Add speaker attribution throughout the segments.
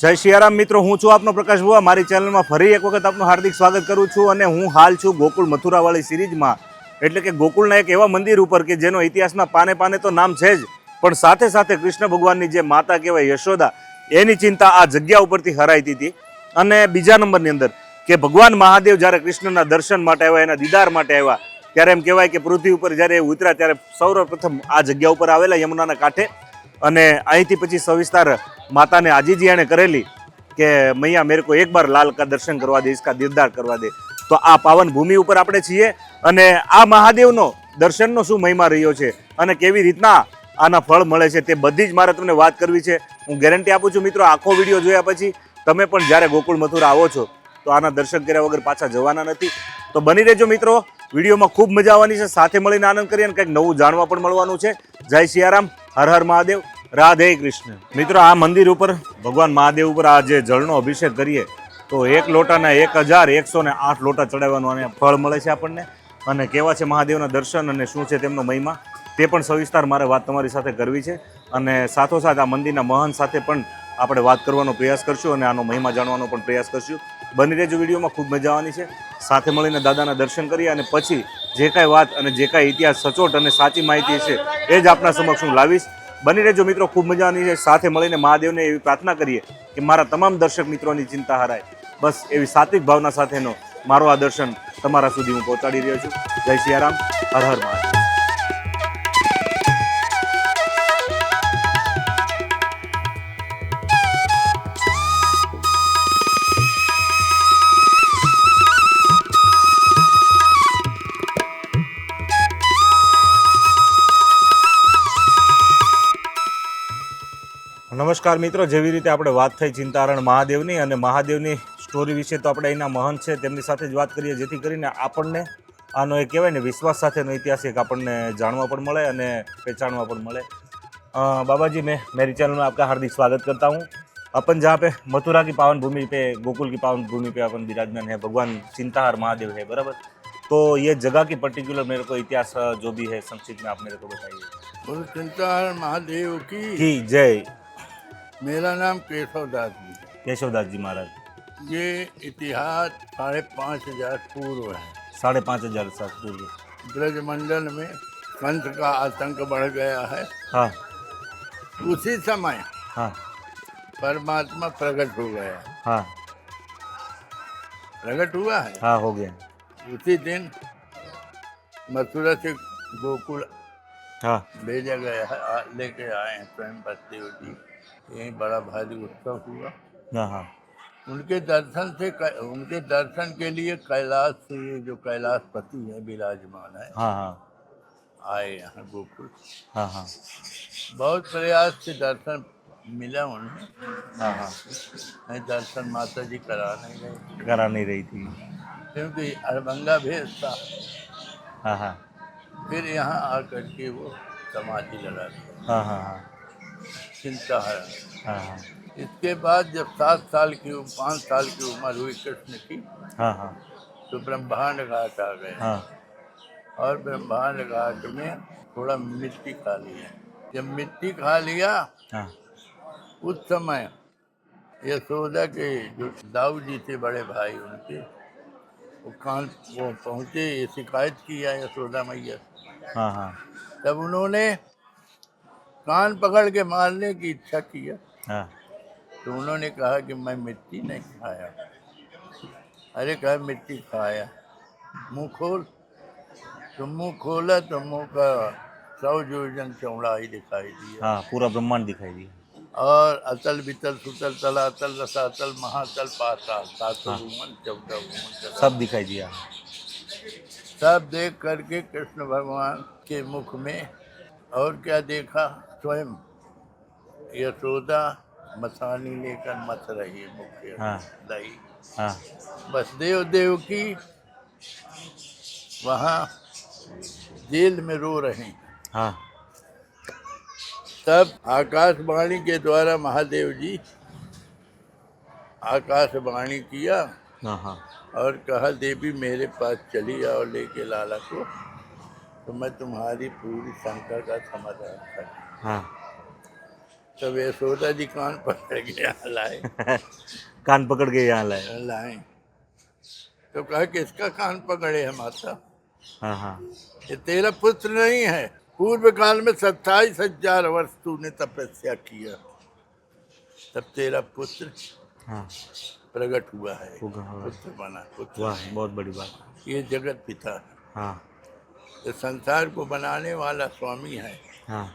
Speaker 1: જય સિયારામ મિત્રો, હું છું આપનો પ્રકાશ બુઆ। મારી ચેનલમાં ફરી એક વખત આપનું હાર્દિક સ્વાગત કરું છું અને હું હાલ છું ગોકુળ મથુરાવાળી સિરીઝમાં, એટલે કે ગોકુળના એક એવા મંદિર ઉપર કે જેનો ઇતિહાસમાં પાને પાને તો નામ છે જ, પણ સાથે સાથે કૃષ્ણ ભગવાનની જે માતા કહેવાય યશોદા, એની ચિંતા આ જગ્યા ઉપરથી હરાઈતી હતી। અને બીજા નંબરની અંદર કે ભગવાન મહાદેવ જ્યારે કૃષ્ણના દર્શન માટે આવ્યા, એના દીદાર માટે આવ્યા, ત્યારે એમ કહેવાય કે પૃથ્વી ઉપર જ્યારે એ ઉતર્યા ત્યારે સૌપ્રથમ આ જગ્યા ઉપર આવેલા યમુનાના કાંઠે, અને અહીંથી પછી સવિસ્તાર માતાને આજીજી એણે કરેલી કે મૈયા મેરે को एक बार लाल का दर्शन करवा दे, इसका दीदार करवा दे। તો આ પાવન ભૂમિ ઉપર આપણે છીએ અને આ મહાદેવનો દર્શનનો શું મહિમા રહ્યો છે અને કેવી રીતના આના ફળ મળે છે તે બધી જ મારે તમને વાત કરવી છે। હું ગેરંટી આપું છું મિત્રો, આખો વિડીયો જોયા પછી તમે પણ જ્યારે ગોકુળ મથુરા આવો છો તો આના દર્શન કર્યા વગર પાછા જવાના નથી। તો બની રહેજો મિત્રો, વિડીયોમાં ખૂબ મજા આવવાની છે, સાથે મળીને આનંદ કરીએ અને કંઈક નવું જાણવા પણ મળવાનું છે। જય સિયારામ, હર હર મહાદેવ, રાધે કૃષ્ણ। મિત્રો, આ મંદિર ઉપર ભગવાન મહાદેવ ઉપર આ જે જળનો અભિષેક કરીએ તો 1 લોટાના 1108 લોટા ચડાવવાનું અને ફળ મળે છે આપણને। અને કેવા છે મહાદેવના દર્શન અને શું છે તેમનો મહિમા તે પણ સવિસ્તાર મારે વાત તમારી સાથે કરવી છે। અને સાથોસાથ આ મંદિરના મહંત સાથે પણ આપણે વાત કરવાનો પ્રયાસ કરશું અને આનો મહિમા જાણવાનો પણ પ્રયાસ કરશું। બની રહેજો, વિડીયોમાં ખૂબ મજા આવવાની છે। સાથે મળીને દાદાના દર્શન કરીએ અને પછી જે કાંઈ વાત અને જે કાંઈ ઇતિહાસ સચોટ અને સાચી માહિતી છે એ જ આપણા સમક્ષ હું લાવીશ। બની રહેજો મિત્રો, ખૂબ મજા આવવાની છે। સાથે મળીને મહાદેવને એવી પ્રાર્થના કરીએ કે મારા તમામ દર્શક મિત્રોની ચિંતા હરાય, બસ એવી સાત્વિક ભાવના સાથેનો મારો આ દર્શન તમારા સુધી હું પહોંચાડી રહ્યો છું। જય સિયારામ, હર હર મહાદેવ। નમસ્કાર મિત્રો, જેવી રીતે આપણે વાત થઈ ચિંતાહરણ મહાદેવની અને મહાદેવની સ્ટોરી વિશે, તો આપણે એના મહંત છે તેમની સાથે જ વાત કરીએ, જેથી કરીને આપણને આનો એક કહેવાય ને વિશ્વાસ સાથેનો ઇતિહાસ એક આપણને જાણવા પણ મળે અને પહેચાनवा પણ મળે। बाबा जी, मैं मेरी चैनल में आपका हार्दिक स्वागत करता हूँ। अपन जहाँ पे मथुरा की पावन भूमि पे, गोकुल की पावन भूमि पे अपन विराजमान है, भगवान चिंताहर महादेव है, बराबर। तो ये जगह की पर्टिकुलर मेरे को इतिहास जो भी है संक्षिप्त में आप मेरे को बताइए।
Speaker 2: बोलो चिंताहर महादेव
Speaker 1: की जय।
Speaker 2: मेरा नाम केशवदास जी।
Speaker 1: केशवदास जी महाराज।
Speaker 2: ये इतिहास 5,500 पूर्व है।
Speaker 1: 5,500 साल पूर्व
Speaker 2: ब्रजमंडल में कंस का आतंक बढ़ गया है।
Speaker 1: हाँ
Speaker 2: उसी समय
Speaker 1: हाँ
Speaker 2: परमात्मा प्रकट हो गया।
Speaker 1: हाँ
Speaker 2: प्रकट हुआ है।
Speaker 1: हाँ, हो गया।
Speaker 2: उसी दिन मथुरा से गोकुल
Speaker 1: हाँ
Speaker 2: भेजा गया है, लेके आए हैं स्वयं बसदेव जी। यही बड़ा भारी उत्सव हुआ।
Speaker 1: हाँ हाँ
Speaker 2: उनके दर्शन के लिए कैलाश से, जो कैलाशपति है विराजमान है,
Speaker 1: हाँ हाँ
Speaker 2: आए यहाँ गोकुल।
Speaker 1: हाँ हाँ
Speaker 2: बहुत प्रयास से दर्शन मिला उन्हें।
Speaker 1: हाँ हाँ
Speaker 2: नहीं, दर्शन माता जी करा नहीं गए
Speaker 1: करा नहीं रही थी।
Speaker 2: क्योंकि अड़भंगा भेज था।
Speaker 1: हाँ हाँ
Speaker 2: फिर यहाँ आकर के वो समाधि लगा दी,
Speaker 1: हाँ हाँ हाँ
Speaker 2: चिंताहरण।
Speaker 1: हाँ हाँ
Speaker 2: इसके बाद जब 5 साल की उम्र हुई कृष्ण की,
Speaker 1: हाँ हाँ
Speaker 2: तो ब्रह्मांड घाट आ गए।
Speaker 1: हाँ
Speaker 2: और ब्रह्मांड घाट में थोड़ा मिट्टी खा लिया। जब मिट्टी खा लिया,
Speaker 1: हाँ
Speaker 2: उस समय यशोदा के जो दाऊ जी थे, बड़े भाई उनके, वो पहुँचे, ये शिकायत किया यशोदा मैया।
Speaker 1: हाँ हाँ
Speaker 2: तब उन्होंने कान पकड़ के मारने की इच्छा किया।
Speaker 1: हाँ
Speaker 2: तो उन्होंने कहा कि मैं मिट्टी नहीं खाया। अरे कहा मिट्टी खाया, मुंह खोल। तो मुंह खोला तो मुंह का 100 योजन चौड़ाई दिखाई दिया।
Speaker 1: हाँ, पूरा ब्रह्मांड दिखाई दिया।
Speaker 2: और अतल वितल सुतल तलातल रसातल महातल पाताल, 7
Speaker 1: हाँ।
Speaker 2: भुवन 14 भुवन
Speaker 1: सब दिखाई दिया।
Speaker 2: सब देख करके कृष्ण भगवान के मुख में और क्या देखा, स्वयं यशोदा मसानी लेकर मथ रही मुख के
Speaker 1: हाँ।
Speaker 2: दही।
Speaker 1: हाँ
Speaker 2: बस देव की वहाँ जेल में रो रहे हैं।
Speaker 1: हाँ
Speaker 2: तब आकाशवाणी के द्वारा महादेव जी आकाशवाणी किया
Speaker 1: हाँ हाँ
Speaker 2: और कहा, देवी मेरे पास चली आओ लेके लाला को, तो मैं तुम्हारी पूरी शंका का समाधान करूँ।
Speaker 1: हाँ
Speaker 2: तब यशोदा जी कान पकड़ के यहाँ लाए
Speaker 1: कान पकड़ के यहाँ लाए।
Speaker 2: लाए तो कहा किसका कान पकड़े है माता,
Speaker 1: हाँ हाँ
Speaker 2: ये तेरा पुत्र नहीं है। पूर्व काल में 27,000 वर्ष तूने तपस्या किया, तब तेरा पुत्र
Speaker 1: हाँ
Speaker 2: प्रकट हुआ है,
Speaker 1: होगा, हाँ।
Speaker 2: पुत्र बना, पुत्र
Speaker 1: वाह बहुत बड़ी बात।
Speaker 2: ये जगत पिता है,
Speaker 1: हाँ
Speaker 2: ये संसार को बनाने वाला स्वामी है।
Speaker 1: हाँ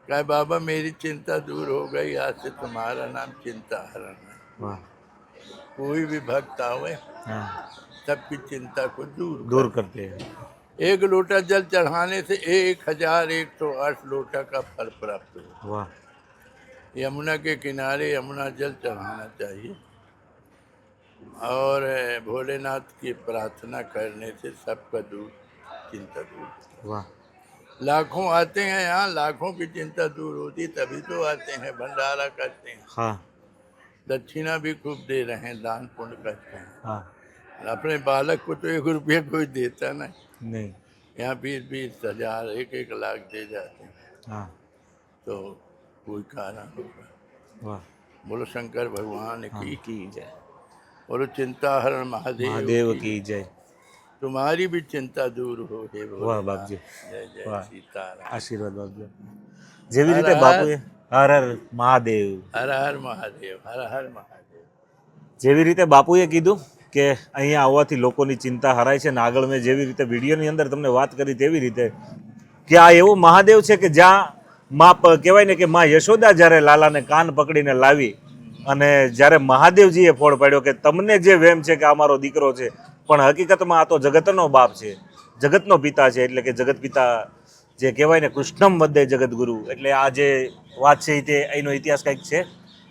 Speaker 2: कहा बाबा मेरी चिंता दूर हो गई, आज से तुम्हारा नाम चिंता हरण है।
Speaker 1: वाह
Speaker 2: कोई भी भक्त आवे
Speaker 1: हाँ
Speaker 2: सबकी चिंता को
Speaker 1: दूर करते हैं।
Speaker 2: एक लोटा जल चढ़ाने से 1108 लोटा का फल प्राप्त हो।
Speaker 1: वाह
Speaker 2: यमुना के किनारे यमुना जल चढ़ाना चाहिए और भोलेनाथ की प्रार्थना करने से सबका दूर चिंता दूर।
Speaker 1: वाह
Speaker 2: लाखों आते हैं यहाँ, लाखों की चिंता दूर होती तभी तो आते हैं, भंडारा करते हैं,
Speaker 1: हाँ
Speaker 2: दक्षिणा भी खूब दे रहे हैं, दान पुण्य करते हैं।
Speaker 1: हाँ
Speaker 2: अपने बालक को तो 1 रुपया कोई देता नहीं,
Speaker 1: नहीं
Speaker 2: यहाँ 20,000 1 लाख दे जाते हैं,
Speaker 1: हाँ
Speaker 2: तो कोई कारण होगा।
Speaker 1: वाह
Speaker 2: बोलो शंकर भगवान
Speaker 1: हाँ की जय।
Speaker 2: बोलो चिंताहरण महादेव
Speaker 1: महादेव की जय।
Speaker 2: तुम्हारी भी चिंता दूर हो हे
Speaker 1: वाह बाप जी,
Speaker 2: जय जय
Speaker 1: वाह।
Speaker 2: सीताराम।
Speaker 1: આશીર્વાદ આપજો। જેવી રીતે બાપુએ હર હર મહાદેવ,
Speaker 2: હર હર મહાદેવ, હર હર મહાદેવ।
Speaker 1: જેવી રીતે બાપુએ કીધું કે અહીંયા આવવાથી લોકોની ચિંતા હરાય છે, ને આગળ મેં જેવી રીતે વિડીયોની અંદર તમને વાત કરી તેવી રીતે કે આ એવું મહાદેવ છે કે જ્યાં કહેવાય ને કે માં યશોદા જ્યારે લાલાને કાન પકડીને લાવી અને જ્યારે મહાદેવજીએ ફોડ પાડ્યો કે તમને જે વેમ છે કે આ મારો દીકરો છે, પણ હકીકતમાં આ તો જગતનો બાપ છે, જગતનો પિતા છે, એટલે કે જગત પિતા જે કહેવાય ને કૃષ્ણમ વદે જગતગુરુ, એટલે આ જે વાત છે તે અહીંનો ઇતિહાસ કંઈક છે।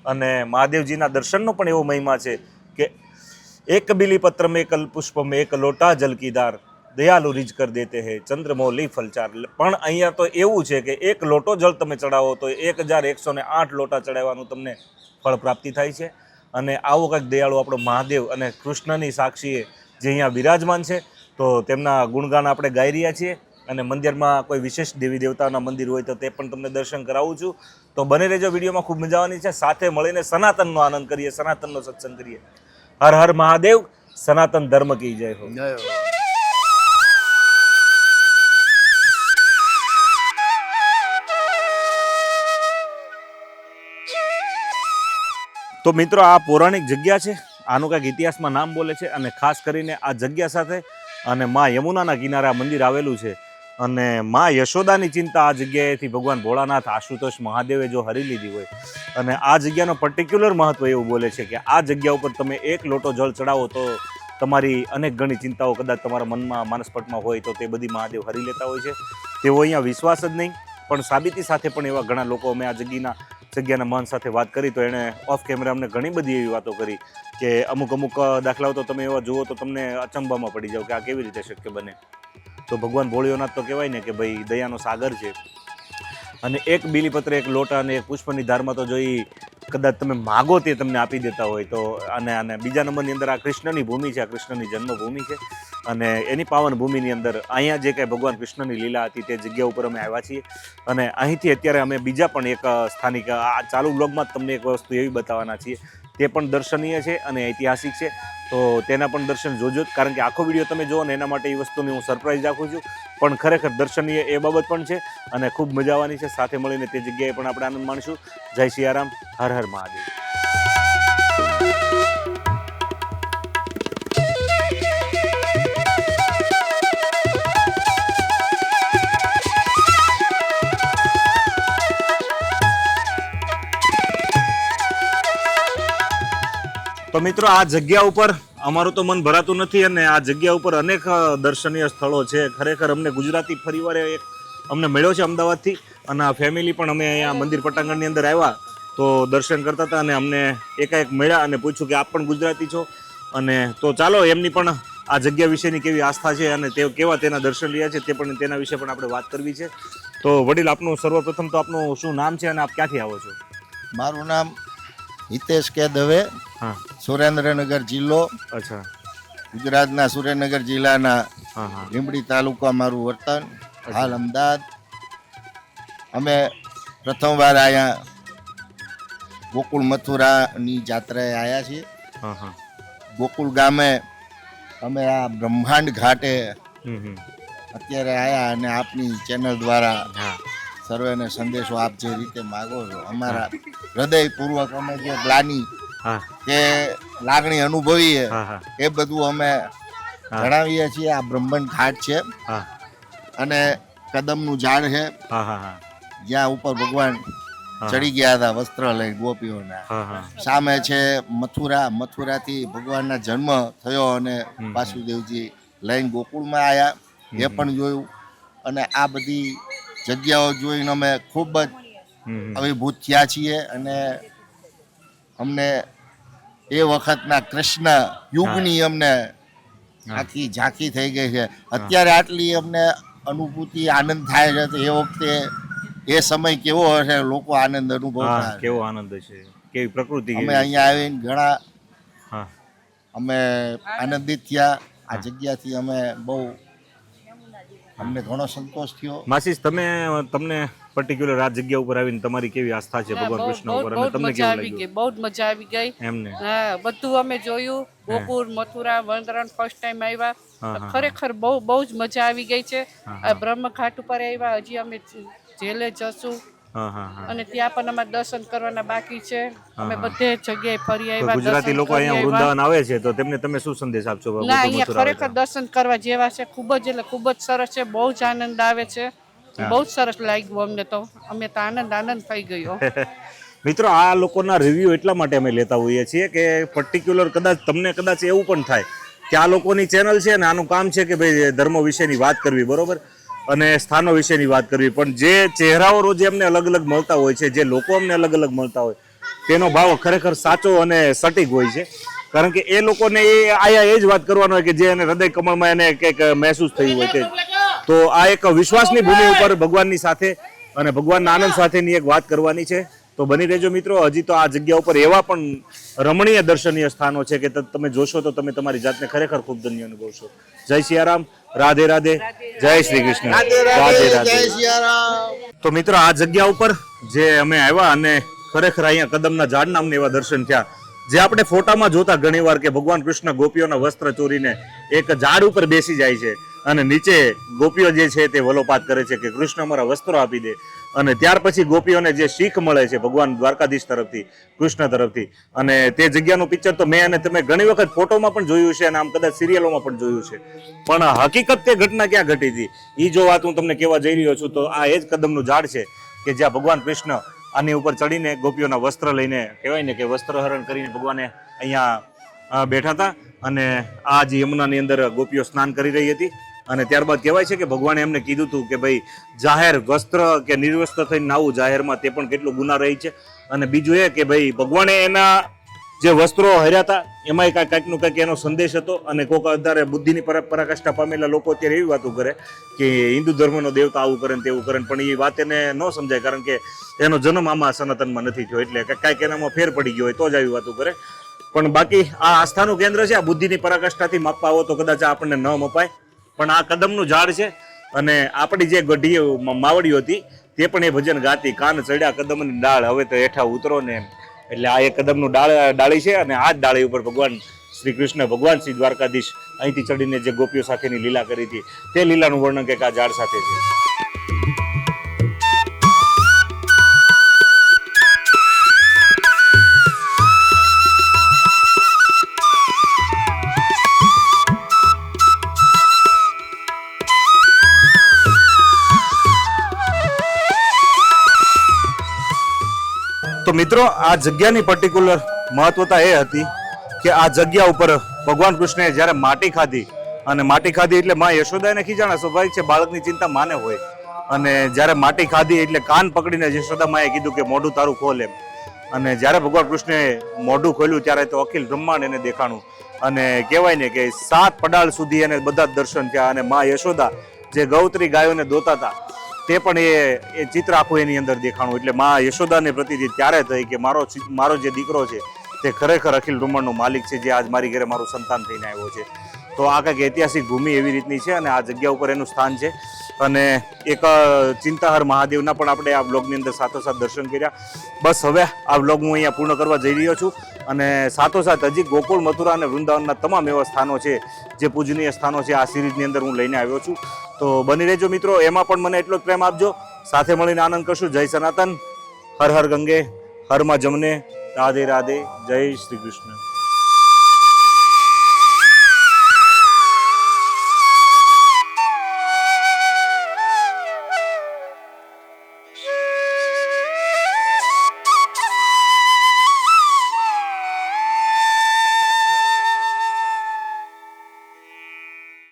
Speaker 1: અને મહાદેવજીના દર્શનનો પણ એવો મહિમા છે કે એક બીલીપત્ર में कल पुष्प में एक लोटा जल की दार दयालु રીજ કર દેતે હે ચંદ્રમૌલી ફલચાર। પણ અહીંયા તો એવું છે કે એક લોટો જળ તમે ચડાવો તો 1108 લોટા ચડાવવાનું તમને ફળ પ્રાપ્તિ થાય છે। અને આવો કંઈક દયાળુ આપણો મહાદેવ અને કૃષ્ણની સાક્ષીએ જે અહીંયા બિરાજમાન છે, તો તેમના ગુણગાન આપણે ગાઈ રહ્યા છીએ। અને મંદિરમાં કોઈ વિશેષ દેવી દેવતાના મંદિર હોય તો તે પણ તમને દર્શન કરાવું છું, તો બને રહેજો, વિડીયોમાં ખૂબ મજા આવવાની છે। સાથે મળીને સનાતનનો આનંદ કરીએ, સનાતનનો સત્સંગ કરીએ। हर हर महादेव, सनातन धर्म की जय हो।
Speaker 2: जय हो।
Speaker 1: તો મિત્રો આ પૌરાણિક જગ્યા છે, આનું કંઈક ઇતિહાસમાં નામ બોલે છે, અને ખાસ કરીને આ જગ્યા સાથે અને મા યમુનાના કિનારે આ મંદિર આવેલું છે। અને મા યશોદાની ચિંતા આ જગ્યાએથી ભગવાન ભોળાનાથ આશુતોષ મહાદેવે જો હરી લીધી હોય, અને આ જગ્યાનો પર્ટિક્યુલર મહત્વ એવું બોલે છે કે આ જગ્યા ઉપર તમે 1 લોટો જળ ચડાવો તો તમારી અનેક ઘણી ચિંતાઓ કદાચ તમારા મનમાં માનસપટમાં હોય તો તે બધી મહાદેવ હરી લેતા હોય છે। તેવો અહીંયા વિશ્વાસ જ નહીં પણ સાબિતી સાથે પણ એવા ઘણા લોકો, અમે આ જગ્યાના મહંત સાથે વાત કરી તો એણે ઓફ કેમેરા અમને ઘણી બધી એવી વાતો કરી કે અમુક દાખલાઓ તો તમે એવા જુઓ તો તમને અચંબામાં પડી જાઓ કે આ કેવી રીતે શક્ય બને। તો ભગવાન ભોળિયોનાથ તો કહેવાય ને કે ભાઈ દયાનો સાગર છે, અને એક બીલીપત્ર, એક લોટા અને એક પુષ્પની ધારમાં તો જો એ કદાચ તમે માગો તે તમને આપી દેતા હોય તો। અને બીજા નંબરની અંદર આ કૃષ્ણની ભૂમિ છે, આ કૃષ્ણની જન્મભૂમિ છે, અને એની પાવન ભૂમિની અંદર અહીંયા જે કાંઈ ભગવાન કૃષ્ણની લીલા હતી તે જગ્યા ઉપર અમે આવ્યા છીએ। અને અહીંથી અત્યારે અમે બીજા પણ એક સ્થાનિક, આ ચાલુ બ્લોગમાં જ તમને એક વસ્તુ એવી બતાવવાના છીએ, તે પણ દર્શનીય છે અને ઐતિહાસિક છે, તો તેના પણ દર્શન જોજો, કારણ કે આખો વિડીયો તમે જુઓ ને એના માટે એ વસ્તુની હું સરપ્રાઈઝ રાખું છું, પણ ખરેખર દર્શનીય એ બાબત પણ છે અને ખૂબ મજા આવવાની છે। સાથે મળીને તે જગ્યાએ પણ આપણે આનંદ માણીશું। જય સિયારામ, હર હર મહાદેવ। તો મિત્રો આ જગ્યા ઉપર અમારું તો મન ભરાતું નથી, અને આ જગ્યા ઉપર અનેક દર્શનીય સ્થળો છે। ખરેખર અમને ગુજરાતી ફરીવાર એક અમને મળ્યો છે અમદાવાદથી, અને આ ફેમિલી પણ અમે અહીંયા મંદિર પટાંગણની અંદર આવ્યા તો દર્શન કરતા હતા, અને અમને એકાએક મળ્યા અને પૂછ્યું કે આપ પણ ગુજરાતી છો, અને તો ચાલો એમની પણ આ જગ્યા વિશેની કેવી આસ્થા છે અને તે કેવા તેના દર્શન રહ્યા છે તે પણ તેના વિશે પણ આપણે વાત કરવી છે। તો વડીલ, આપનું સર્વપ્રથમ તો આપનું શું નામ છે અને આપ ક્યાંથી આવો છો?
Speaker 3: મારું નામ હિતેશ કે દવે,
Speaker 1: હા,
Speaker 3: સુરેન્દ્રનગર જિલ્લો,
Speaker 1: અચ્છા,
Speaker 3: ગુજરાતના સુરેન્દ્રનગર જિલ્લાના
Speaker 1: હા હા,
Speaker 3: લીંબડી તાલુકા મારું વર્તન, હાલ અમદાવાદ। અમે પ્રથમવાર અહીંયા ગોકુળ મથુરાની જાત્રાએ આવ્યા છીએ.
Speaker 1: હા હા.
Speaker 3: ગોકુળ ગામે અમે આ બ્રહ્માંડ ઘાટે
Speaker 1: હમ.
Speaker 3: અત્યારે આવ્યા અને આપની ચેનલ દ્વારા
Speaker 1: હા
Speaker 3: સર્વેને સંદેશો આપ જે રીતે માગો છો, અમારા હૃદયપૂર્વક અમે જે ગ્લાની
Speaker 1: હા
Speaker 3: કે લાગણી અનુભવીએ
Speaker 1: હા હા
Speaker 3: એ બધું અમે જણાવીએ છીએ. આ બ્રહ્માંડ ઘાટ છે
Speaker 1: હા
Speaker 3: અને કદમનું ઝાડ છે
Speaker 1: હા હા હા
Speaker 3: જ્યાં ઉપર ભગવાન ચડી ગયા હતા વસ્ત્ર લઈ ગોપીઓના.
Speaker 1: હા હા.
Speaker 3: સામે છે મથુરા. મથુરાથી ભગવાનના જન્મ થયો અને વાસુદેવજી લઈને ગોકુળમાં આવ્યા એ પણ જોયું. અને આ બધી જગ્યાઓ જોઈને અમે ખૂબ જ અભિભૂત થયા છીએ અને અમને એ વખતના કૃષ્ણ યુગની અમને આખી ઝાંખી થઈ ગઈ છે. અત્યારે આટલી અમને અનુભૂતિ આનંદ થાય છે તો એ વખતે એ સમય કેવો હશે, લોકો આનંદ અનુભવતા
Speaker 1: હા
Speaker 3: હશે.
Speaker 1: કેવો આનંદ છે, કેવી પ્રકૃતિ
Speaker 3: અમે
Speaker 1: કેવી.
Speaker 3: અહીંયા આવીને ઘણા
Speaker 1: હા
Speaker 3: અમે આનંદિત થયા. આ જગ્યાથી અમે બહુ અમને ઘણો સંતોષ થયો.
Speaker 1: માસીસ તમને પર્ટિક્યુલર આ જગ્યા ઉપર આવીને તમારી કેવી આસ્થા છે ભગવાન કૃષ્ણ ઉપર અને તમને કેવું લાગ્યું?
Speaker 4: બહુ જ મજા આવી ગઈ.
Speaker 1: એમને
Speaker 4: હા, બધું અમે જોયું. ગોકુળ, મથુરા, વૃંદાવન ફર્સ્ટ ટાઈમ આવ્યા.
Speaker 1: હા.
Speaker 4: ખરેખર બહુ જ મજા આવી ગઈ છે. આ બ્રહ્મ ઘાટ ઉપર આવ્યા. હજી અમે જેલે જશું
Speaker 1: હા હા હા.
Speaker 4: અને ત્યાં પણ અમારે દર્શન કરવાના બાકી છે. અમે બધે જગ્યાએ ફરી
Speaker 1: તો
Speaker 4: આવ્યા.
Speaker 1: ગુજરાતી લોકો અહીંયા વૃંદાવન આવે છે તો તેમને તમે શું સંદેશ આપશો?
Speaker 4: ના,
Speaker 1: ગોકુળ
Speaker 4: અહીંયા
Speaker 1: મથુરા આવે
Speaker 4: ખરેખર દર્શન કરવા જેવા છે. ખૂબ જ એટલે ખૂબ જ સરસ છે. બહુ જ આનંદ આવે છે. બહુ જ સરસ લાગ્યું અમને તો. અમે તો આનંદ થઈ ગયો.
Speaker 1: મિત્રો, આ લોકોના રિવ્યૂ એટલા માટે અમે લેતા હોઈએ છીએ કે પર્ટિક્યુલર તમને કદાચ એવું પણ થાય કે આ લોકોની ચેનલ છે ને આનું કામ છે કે ભાઈ ધર્મ વિશેની વાત કરવી, બરોબર, અને સ્થાનો વિશેની વાત કરવી, પણ જે ચહેરાઓ રોજ અમને અલગ અલગ મળતા હોય છે, જે લોકો અમને અલગ અલગ મળતા હોય, તેનો ભાવ ખરેખર સાચો અને સટીક હોય છે. કારણ કે એ લોકોને આયા એ જ વાત કરવાનો હોય કે જે એને હૃદય કમળમાં એને કંઈક મહેસૂસ થયું હોય તે. તો આ એક વિશ્વાસની ભૂમિ ઉપર ભગવાનની સાથે અને ભગવાનના આનંદ સાથેની એક વાત કરવાની છે. તો બની રહેજો મિત્રો. હજી તો આ જગ્યા ઉપર એવા પણ રમણીય દર્શનીય સ્થાનો છે કે તમે જોશો તો તમે તમારી જાતને ખરેખર ખૂબ ધન્ય અનુભવશો. જય સિયારામ, રાધે રાધે, જય શ્રી કૃષ્ણ, રાધે રાધે. તો મિત્રો, આ જગ્યા ઉપર જે અમે આવ્યા અને ખરેખર અહીંયા કદમના ઝાડના અમને એવા દર્શન થયા જે આપણે ફોટામાં જોતા ઘણીવાર કે ભગવાન કૃષ્ણ ગોપીઓના વસ્ત્ર ચોરીને એક ઝાડ ઉપર બેસી જાય છે અને નીચે ગોપીઓ જે છે તે વલોપાત કરે છે કે કૃષ્ણ અમારા વસ્ત્રો આપી દે. અને ત્યાર પછી ગોપીઓને જે શીખ મળે છે ભગવાન દ્વારકાધીશ તરફથી, કૃષ્ણ તરફથી, અને તે જગ્યાનું પિક્ચર તો મેં અને તમે ઘણી વખત ફોટોમાં પણ જોયું છે અને આમ કદાચ સિરિયલોમાં પણ જોયું છે, પણ હકીકત તે ઘટના ક્યાં ઘટી હતી એ જો વાત હું તમને કહેવા જઈ રહ્યો છું તો આ એ જ કદમનું ઝાડ છે કે જ્યાં ભગવાન કૃષ્ણ આની ઉપર ચડીને ગોપીઓના વસ્ત્ર લઈને, કહેવાય ને કે વસ્ત્રહરણ કરીને ભગવાને અહીંયા બેઠા હતા. અને આ જે યમુનાની અંદર ગોપીઓ સ્નાન કરી રહી હતી અને ત્યારબાદ કહેવાય છે કે ભગવાને એમને કીધું હતું કે ભાઈ જાહેર વસ્ત્ર કે નિર્વસ્ત્ર થઈને નાવું જાહેરમાં તે પણ કેટલું ગુના રહી છે. અને બીજું એ કે ભાઈ ભગવાને એના જે વસ્ત્રો હર્યા હતા એમાંય કાંઈકનું કંઈક એનો સંદેશ હતો. અને કોઈક આધારે બુદ્ધિની પરાકાષ્ઠા પામેલા લોકો અત્યારે એવી વાતો કરે કે હિન્દુ ધર્મનો દેવતા આવું કરે ને તેવું કરે, પણ એ વાત એને ન સમજાય કારણ કે એનો જન્મ આમાં સનાતનમાં નથી થયો, એટલે કાંઈક એનામાં ફેર પડી ગયો હોય તો જ આવી વાતો કરે. પણ બાકી આ આસ્થાનું કેન્દ્ર છે. આ બુદ્ધિની પરાકાષ્ઠાથી માપવા આવો તો કદાચ આપણને ન મપાય, પણ આ કદમનું ઝાડ છે. અને આપણી જે ગઢી માવડીઓ હતી તે પણ એ ભજન ગાતી, કાન ચડ્યા કદમની ડાળ હવે તો હેઠા ઉતરો ને એમ. એટલે આ એક કદમનું ડાળી છે અને આ જ ડાળી ઉપર ભગવાન શ્રી કૃષ્ણ, ભગવાન શ્રી દ્વારકાધીશ અહીંથી ચડીને જે ગોપીઓ સાથેની લીલા કરી હતી તે લીલાનું વર્ણન કંઈક આ ઝાડ સાથે છે. તો મિત્રો, આ જગ્યાની પર્ટિક્યુલર મહત્વતા એ હતી કે આ જગ્યા ઉપર ભગવાન કૃષ્ણએ જ્યારે માટી ખાધી, અને માટી ખાધી એટલે માં યશોદાને ખીજાણા, સ્વાભાવિક છે, બાળકની ચિંતા માને હોય. અને જ્યારે માટી ખાધી એટલે કાન પકડીને યશોદા માએ કીધું કે મોઢું તારું ખોલ એમ. અને જ્યારે ભગવાન કૃષ્ણે મોઢું ખોલ્યું ત્યારે તો અખિલ બ્રહ્માંડ એને દેખાણું. અને કહેવાય ને કે 7 પડાળ સુધી એને બધા જ દર્શન થયા. અને માં યશોદા જે ગૌત્રી ગાયોને દોતા હતા તે પણ એ ચિત્ર આખું એની અંદર દેખાણું. એટલે માં યશોદાને પ્રતિતિ ત્યારે થઈ કે મારો જે દીકરો છે તે ખરેખર અખિલ બ્રહ્માંડનો માલિક છે, જે આજ મારી ઘરે મારું સંતાન થઈને આવ્યો છે. તો આ કંઈક ઐતિહાસિક ભૂમિ એવી રીતની છે અને આ જગ્યા ઉપર એનું સ્થાન છે. અને એક ચિંતાહર મહાદેવના પણ આપણે આ બ્લોગની અંદર સાથોસાથ દર્શન કર્યા. બસ હવે આ બ્લોગ હું અહીંયા પૂર્ણ કરવા જઈ રહ્યો છું. અને સાથોસાથ હજી ગોકુળ, મથુરા અને વૃંદાવનના તમામ એવા સ્થાનો છે જે પૂજનીય સ્થાનો છે આ સિરીઝની અંદર હું લઈને આવ્યો છું. તો બની રહેજો મિત્રો, એમાં પણ મને એટલો જ પ્રેમ આપજો. સાથે મળીને આનંદ કરશું. જય સનાતન, હર હર ગંગે, હર માં જમને, રાધે રાધે, જય શ્રી કૃષ્ણ.